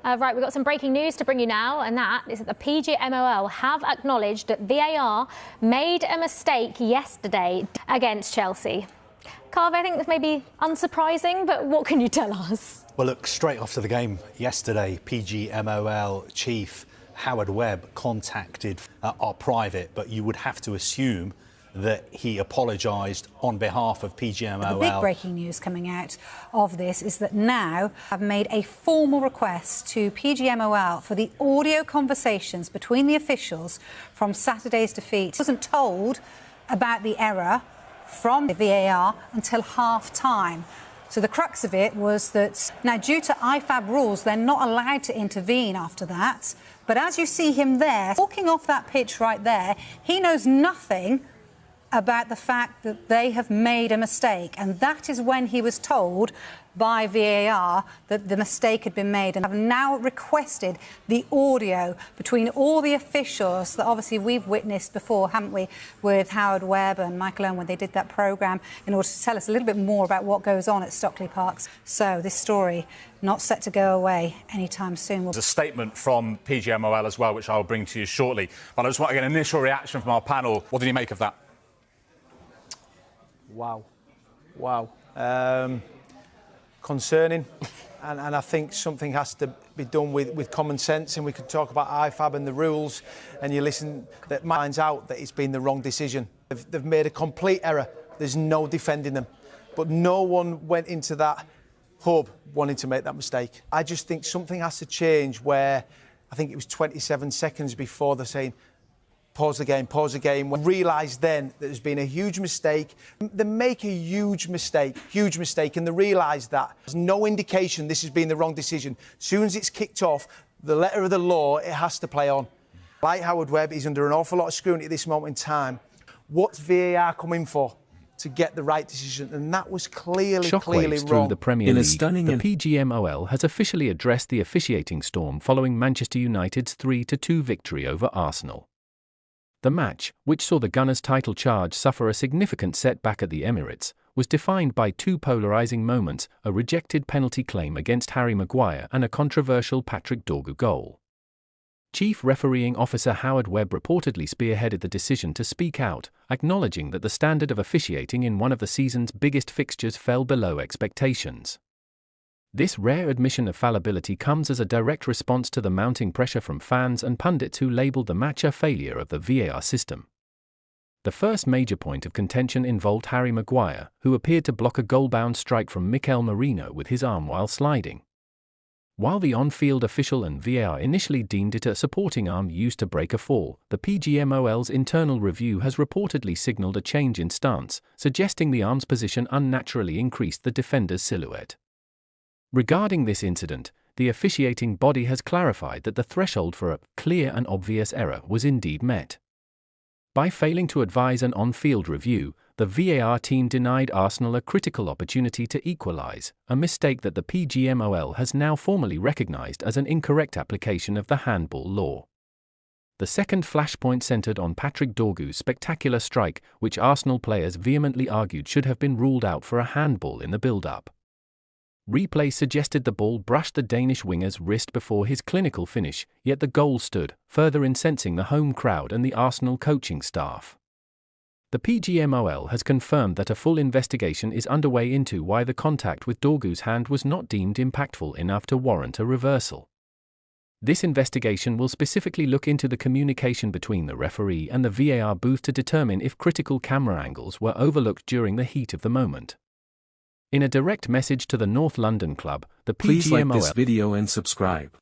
Right, we've got some breaking news to bring you now, and that is that the PGMOL have acknowledged that VAR made a mistake yesterday against Chelsea. Carve, I think this may be unsurprising, but what can you tell us? Well, look, straight after the game yesterday, PGMOL chief Howard Webb contacted our private, but you would have to assume that he apologised on behalf of PGMOL. The big breaking news coming out of this is that now I've made a formal request to PGMOL for the audio conversations between the officials from Saturday's defeat. I wasn't told about the error from the VAR until half-time. So the crux of it was that now, due to IFAB rules, they're not allowed to intervene after that. But as you see him there, walking off that pitch right there, he knows nothing about the fact that they have made a mistake, and that is when he was told by VAR that the mistake had been made. And I've now requested the audio between all the officials that obviously we've witnessed before, haven't we, with Howard Webb and Michael Owen when they did that programme, in order to tell us a little bit more about what goes on at Stockley Parks. So this story not set to go away anytime soon. There's a statement from PGMOL as well, which I'll bring to you shortly. But I just want to get an initial reaction from our panel. What did you make of that? Wow. Concerning, and I think something has to be done with common sense, and we could talk about IFAB and the rules, and you listen, that finds out that it's been the wrong decision. They've made a complete error. There's no defending them. But no one went into that hub wanting to make that mistake. I just think something has to change where, I think it was 27 seconds before they're saying, pause the game. We realise then that there's been a huge mistake. They make a huge mistake, and they realise that. There's no indication this has been the wrong decision. As soon as it's kicked off, the letter of the law, it has to play on. Like Howard Webb, he's under an awful lot of scrutiny at this moment in time. What's VAR coming for? To get the right decision, and that was clearly wrong. Through the Premier League, the PGMOL has officially addressed the officiating storm following Manchester United's 3-2 victory over Arsenal. The match, which saw the Gunners' title charge suffer a significant setback at the Emirates, was defined by two polarising moments: a rejected penalty claim against Harry Maguire and a controversial Patrick Dorgu goal. Chief Refereeing Officer Howard Webb reportedly spearheaded the decision to speak out, acknowledging that the standard of officiating in one of the season's biggest fixtures fell below expectations. This rare admission of fallibility comes as a direct response to the mounting pressure from fans and pundits who labelled the match a failure of the VAR system. The first major point of contention involved Harry Maguire, who appeared to block a goal-bound strike from Mikel Arteta with his arm while sliding. While the on-field official and VAR initially deemed it a supporting arm used to break a fall, the PGMOL's internal review has reportedly signalled a change in stance, suggesting the arm's position unnaturally increased the defender's silhouette. Regarding this incident, the officiating body has clarified that the threshold for a clear and obvious error was indeed met. By failing to advise an on-field review, the VAR team denied Arsenal a critical opportunity to equalise, a mistake that the PGMOL has now formally recognised as an incorrect application of the handball law. The second flashpoint centred on Patrick Dorgu's spectacular strike, which Arsenal players vehemently argued should have been ruled out for a handball in the build-up. Replay suggested the ball brushed the Danish winger's wrist before his clinical finish, yet the goal stood, further incensing the home crowd and the Arsenal coaching staff. The PGMOL has confirmed that a full investigation is underway into why the contact with Dorgu's hand was not deemed impactful enough to warrant a reversal. This investigation will specifically look into the communication between the referee and the VAR booth to determine if critical camera angles were overlooked during the heat of the moment. In a direct message to the North London club, the PGMOL... Please like this video and subscribe.